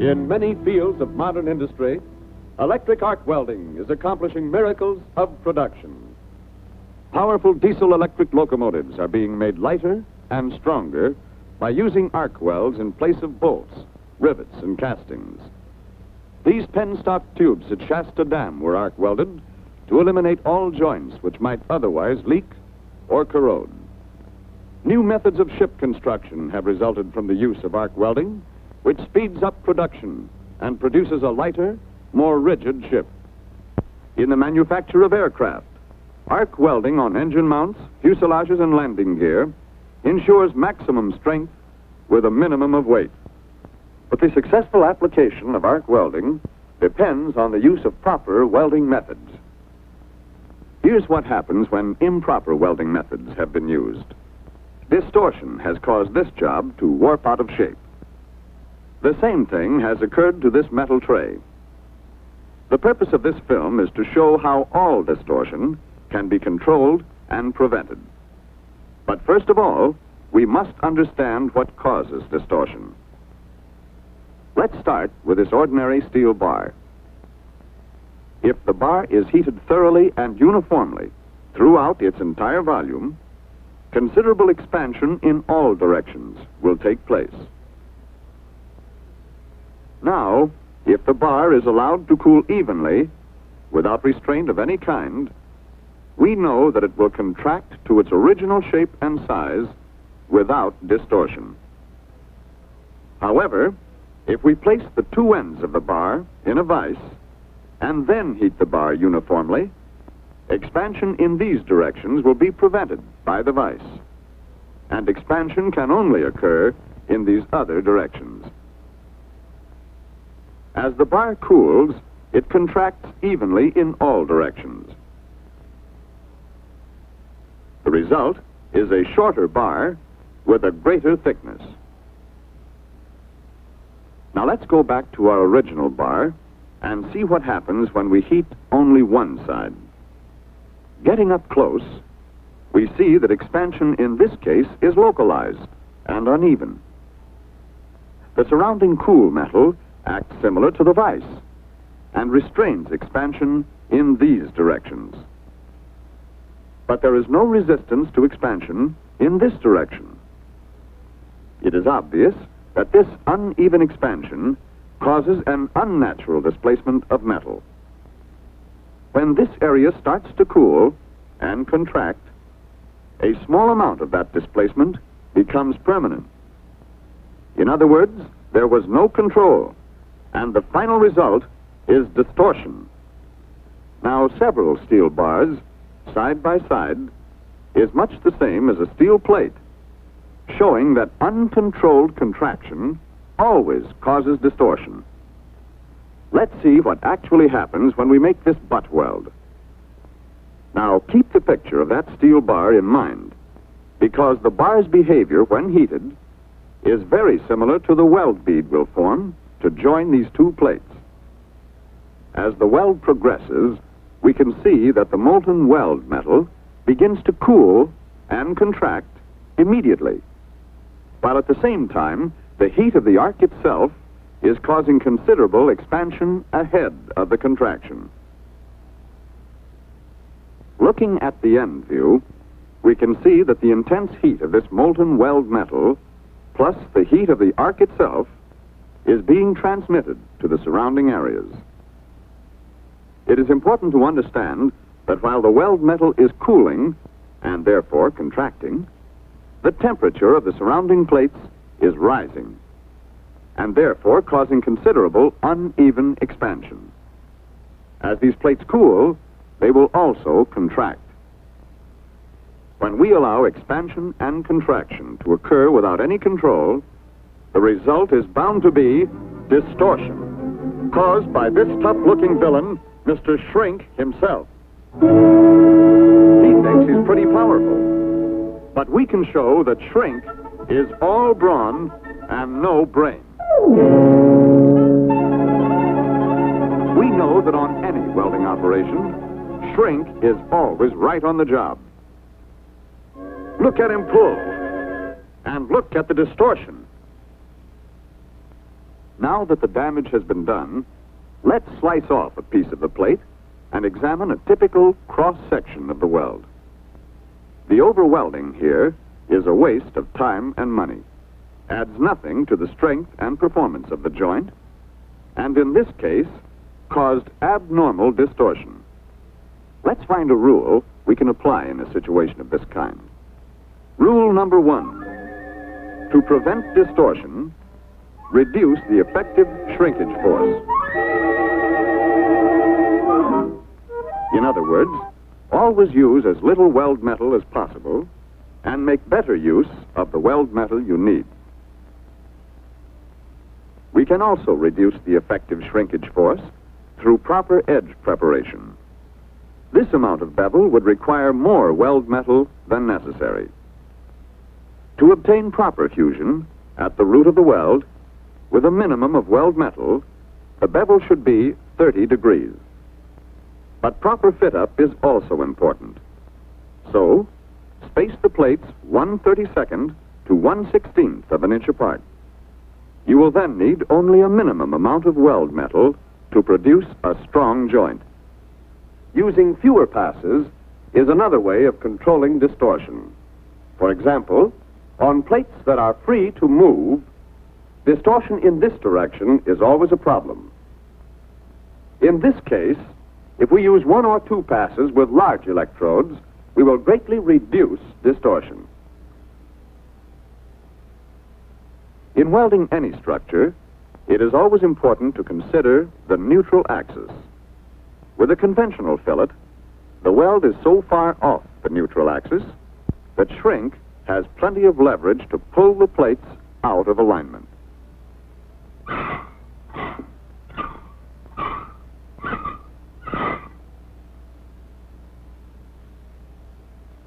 In many fields of modern industry, electric arc welding is accomplishing miracles of production. Powerful diesel-electric locomotives are being made lighter and stronger by using arc welds in place of bolts, rivets, and castings. These penstock tubes at Shasta Dam were arc welded to eliminate all joints which might otherwise leak or corrode. New methods of ship construction have resulted from the use of arc welding, which speeds up production and produces a lighter, more rigid ship. In the manufacture of aircraft, arc welding on engine mounts, fuselages, and landing gear ensures maximum strength with a minimum of weight. But the successful application of arc welding depends on the use of proper welding methods. Here's what happens when improper welding methods have been used. Distortion has caused this job to warp out of shape. The same thing has occurred to this metal tray. The purpose of this film is to show how all distortion can be controlled and prevented. But first of all, we must understand what causes distortion. Let's start with this ordinary steel bar. If the bar is heated thoroughly and uniformly throughout its entire volume, considerable expansion in all directions will take place. Now, if the bar is allowed to cool evenly, without restraint of any kind, we know that it will contract to its original shape and size without distortion. However, if we place the two ends of the bar in a vise and then heat the bar uniformly, expansion in these directions will be prevented by the vise, and expansion can only occur in these other directions. As the bar cools, it contracts evenly in all directions. The result is a shorter bar with a greater thickness. Now let's go back to our original bar and see what happens when we heat only one side. Getting up close, we see that expansion in this case is localized and uneven. The surrounding cool metal acts similar to the vise and restrains expansion in these directions. But there is no resistance to expansion in this direction. It is obvious that this uneven expansion causes an unnatural displacement of metal. When this area starts to cool and contract, a small amount of that displacement becomes permanent. In other words, there was no control, and the final result is distortion. Now, several steel bars, side by side, is much the same as a steel plate, showing that uncontrolled contraction always causes distortion. Let's see what actually happens when we make this butt weld. Now, keep the picture of that steel bar in mind, because the bar's behavior when heated is very similar to the weld bead will form to join these two plates. As the weld progresses, we can see that the molten weld metal begins to cool and contract immediately, while at the same time, the heat of the arc itself is causing considerable expansion ahead of the contraction. Looking at the end view, we can see that the intense heat of this molten weld metal, plus the heat of the arc itself, is being transmitted to the surrounding areas. It is important to understand that while the weld metal is cooling, and therefore contracting, the temperature of the surrounding plates is rising, and therefore causing considerable uneven expansion. As these plates cool, they will also contract. When we allow expansion and contraction to occur without any control, the result is bound to be distortion, caused by this tough-looking villain, Mr. Shrink himself. He thinks he's pretty powerful, but we can show that Shrink is all brawn and no brain. We know that on any welding operation, Shrink is always right on the job. Look at him pull, and look at the distortion. Now that the damage has been done, let's slice off a piece of the plate and examine a typical cross-section of the weld. The over-welding here is a waste of time and money, adds nothing to the strength and performance of the joint, and in this case, caused abnormal distortion. Let's find a rule we can apply in a situation of this kind. Rule number 1. To prevent distortion, reduce the effective shrinkage force. In other words, always use as little weld metal as possible and make better use of the weld metal you need. We can also reduce the effective shrinkage force through proper edge preparation. This amount of bevel would require more weld metal than necessary. To obtain proper fusion at the root of the weld, with a minimum of weld metal, the bevel should be 30 degrees. But proper fit-up is also important. So, space the plates 1/32 to 1/16 of an inch apart. You will then need only a minimum amount of weld metal to produce a strong joint. Using fewer passes is another way of controlling distortion. For example, on plates that are free to move, distortion in this direction is always a problem. In this case, if we use 1 or 2 passes with large electrodes, we will greatly reduce distortion. In welding any structure, it is always important to consider the neutral axis. With a conventional fillet, the weld is so far off the neutral axis that shrink has plenty of leverage to pull the plates out of alignment.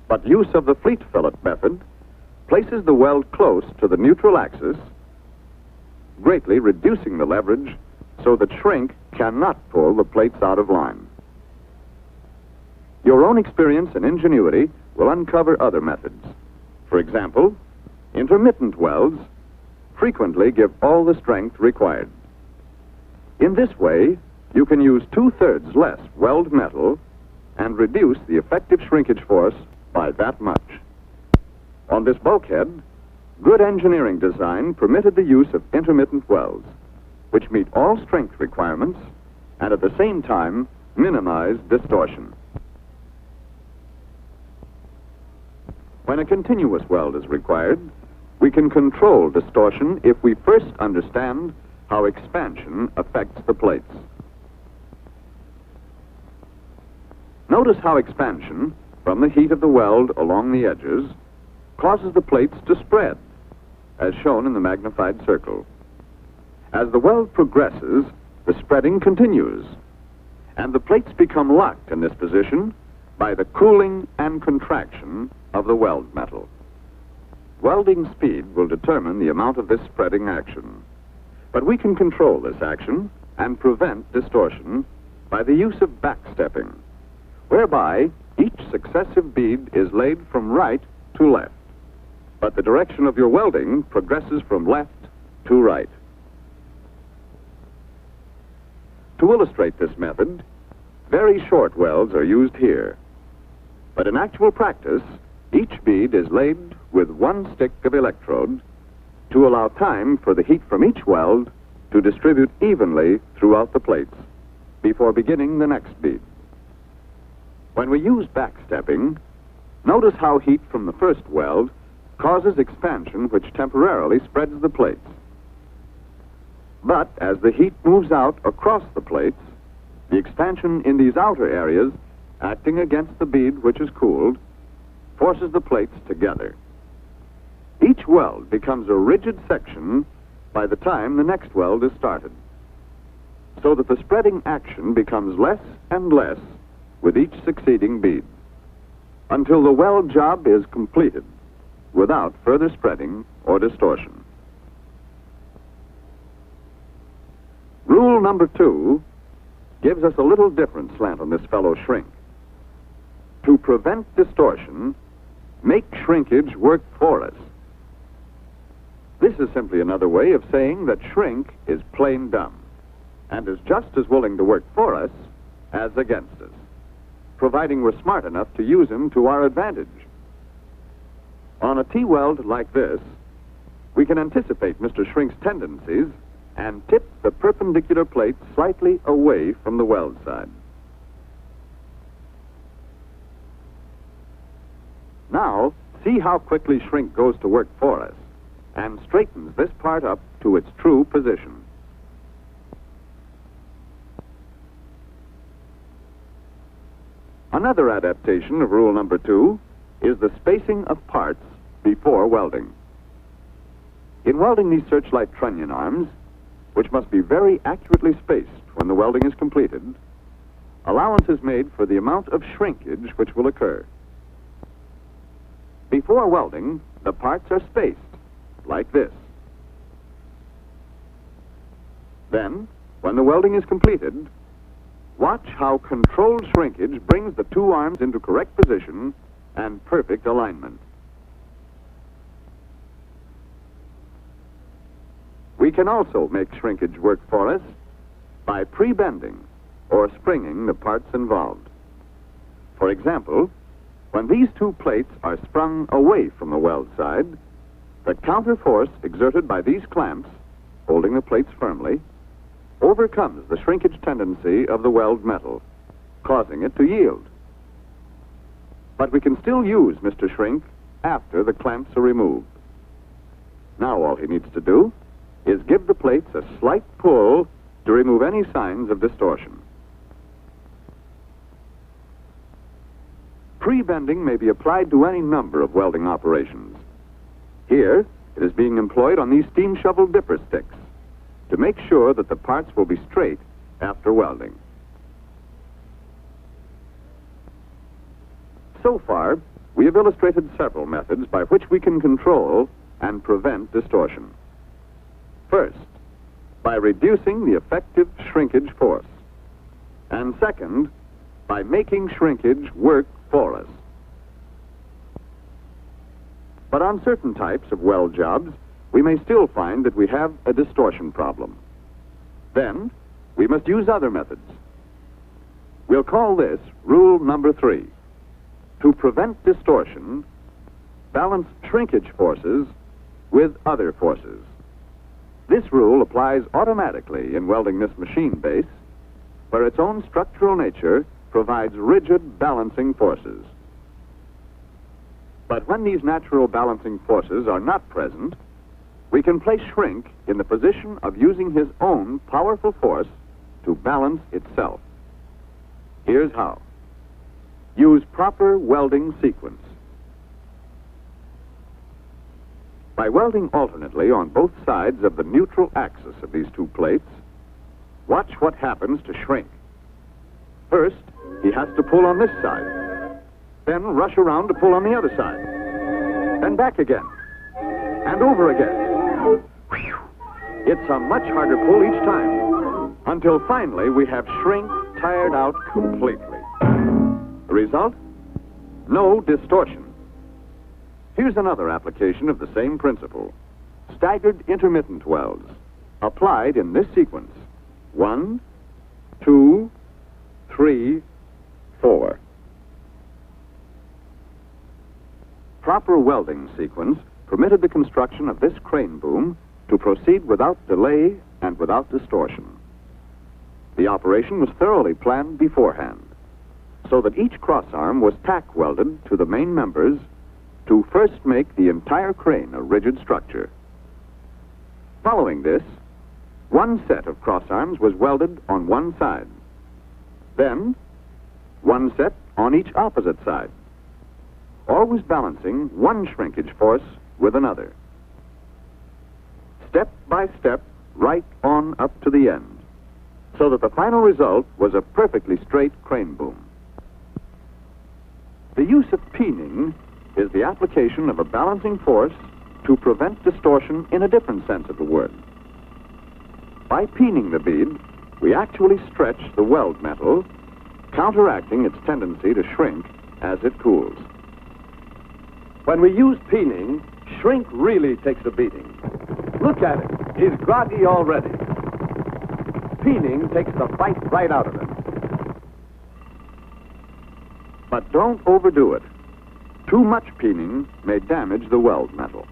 But use of the fleet fillet method places the weld close to the neutral axis, greatly reducing the leverage so that shrink cannot pull the plates out of line. Your own experience and ingenuity will uncover other methods. For example, intermittent welds frequently give all the strength required. In this way, you can use 2/3 less weld metal and reduce the effective shrinkage force by that much. On this bulkhead, good engineering design permitted the use of intermittent welds, which meet all strength requirements and at the same time minimize distortion. When a continuous weld is required, we can control distortion if we first understand how expansion affects the plates. Notice how expansion from the heat of the weld along the edges causes the plates to spread, as shown in the magnified circle. As the weld progresses, the spreading continues, and the plates become locked in this position by the cooling and contraction of the weld metal. Welding speed will determine the amount of this spreading action, but we can control this action and prevent distortion by the use of backstepping, whereby each successive bead is laid from right to left, but the direction of your welding progresses from left to right. To illustrate this method, very short welds are used here, but in actual practice, each bead is laid with 1 stick of electrode to allow time for the heat from each weld to distribute evenly throughout the plates before beginning the next bead. When we use backstepping, notice how heat from the first weld causes expansion which temporarily spreads the plates. But as the heat moves out across the plates, the expansion in these outer areas, acting against the bead which is cooled, forces the plates together. Each weld becomes a rigid section by the time the next weld is started, so that the spreading action becomes less and less with each succeeding bead, until the weld job is completed without further spreading or distortion. Rule number 2 gives us a little different slant on this fellow shrink. To prevent distortion, make shrinkage work for us. This is simply another way of saying that shrink is plain dumb and is just as willing to work for us as against us, providing we're smart enough to use him to our advantage. On a T-weld like this, we can anticipate Mr. Shrink's tendencies and tip the perpendicular plate slightly away from the weld side. Now, see how quickly Shrink goes to work for us and straightens this part up to its true position. Another adaptation of rule number 2 is the spacing of parts before welding. In welding these searchlight trunnion arms, which must be very accurately spaced when the welding is completed, allowance is made for the amount of shrinkage which will occur. Before welding, the parts are spaced, like this. Then, when the welding is completed, watch how controlled shrinkage brings the two arms into correct position and perfect alignment. We can also make shrinkage work for us by pre-bending or springing the parts involved. For example, when these two plates are sprung away from the weld side, the counter force exerted by these clamps, holding the plates firmly, overcomes the shrinkage tendency of the weld metal, causing it to yield. But we can still use Mr. Shrink after the clamps are removed. Now all he needs to do is give the plates a slight pull to remove any signs of distortion. Pre-bending may be applied to any number of welding operations. Here, it is being employed on these steam shovel dipper sticks to make sure that the parts will be straight after welding. So far, we have illustrated several methods by which we can control and prevent distortion. First, by reducing the effective shrinkage force. And second, by making shrinkage work for us. But on certain types of weld jobs, we may still find that we have a distortion problem. Then, we must use other methods. We'll call this rule number 3. To prevent distortion, balance shrinkage forces with other forces. This rule applies automatically in welding this machine base, where its own structural nature provides rigid balancing forces. But when these natural balancing forces are not present, we can place Shrink in the position of using his own powerful force to balance itself. Here's how. Use proper welding sequence. By welding alternately on both sides of the neutral axis of these two plates, watch what happens to Shrink. First, he has to pull on this side, then rush around to pull on the other side, then back again, and over again. Whew. It's a much harder pull each time, until finally we have Shrink tired out completely. The result? No distortion. Here's another application of the same principle. Staggered intermittent welds, applied in this sequence. 1, 2, 3, 4. Proper welding sequence permitted the construction of this crane boom to proceed without delay and without distortion. The operation was thoroughly planned beforehand, so that each crossarm was tack welded to the main members to first make the entire crane a rigid structure. Following this, one set of crossarms was welded on one side. Then, one set on each opposite side, always balancing one shrinkage force with another. Step by step, right on up to the end, so that the final result was a perfectly straight crane boom. The use of peening is the application of a balancing force to prevent distortion in a different sense of the word. By peening the bead, we actually stretch the weld metal, counteracting its tendency to shrink as it cools. When we use peening, Shrink really takes a beating. Look at him. He's groggy already. Peening takes the fight right out of him. But don't overdo it. Too much peening may damage the weld metal.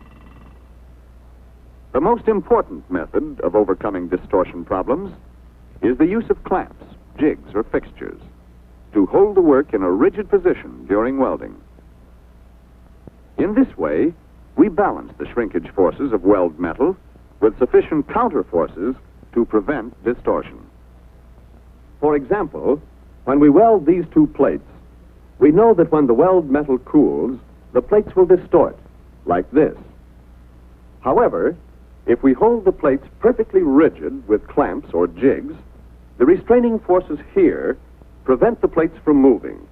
The most important method of overcoming distortion problems is the use of clamps, jigs, or fixtures to hold the work in a rigid position during welding. In this way, we balance the shrinkage forces of weld metal with sufficient counter forces to prevent distortion. For example, when we weld these two plates, we know that when the weld metal cools, the plates will distort, like this. However, if we hold the plates perfectly rigid with clamps or jigs, the restraining forces here prevent the plates from moving.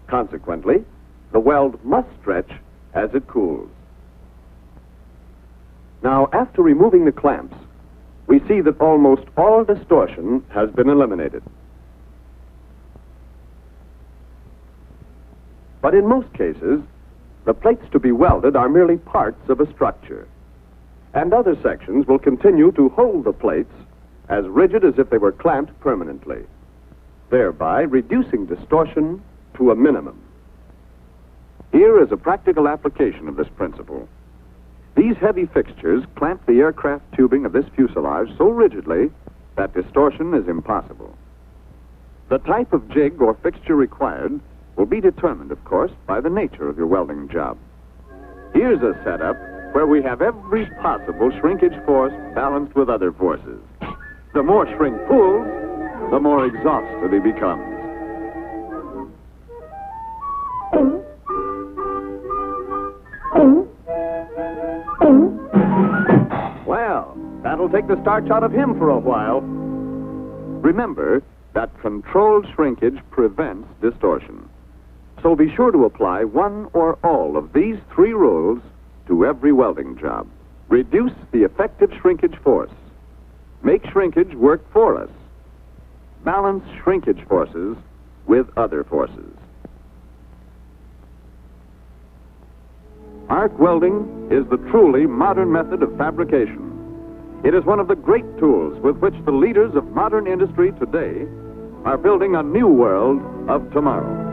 Consequently, the weld must stretch as it cools. Now, after removing the clamps, we see that almost all distortion has been eliminated. But in most cases, the plates to be welded are merely parts of a structure, and other sections will continue to hold the plates as rigid as if they were clamped permanently, thereby reducing distortion to a minimum. Here is a practical application of this principle. These heavy fixtures clamp the aircraft tubing of this fuselage so rigidly that distortion is impossible. The type of jig or fixture required will be determined, of course, by the nature of your welding job. Here's a setup where we have every possible shrinkage force balanced with other forces. The more shrink pulls, the more exhausted he becomes. Well, that'll take the starch out of him for a while. Remember that controlled shrinkage prevents distortion. So be sure to apply one or all of these three rules to every welding job. Reduce the effective shrinkage force. Make shrinkage work for us. Balance shrinkage forces with other forces. Arc welding is the truly modern method of fabrication. It is one of the great tools with which the leaders of modern industry today are building a new world of tomorrow.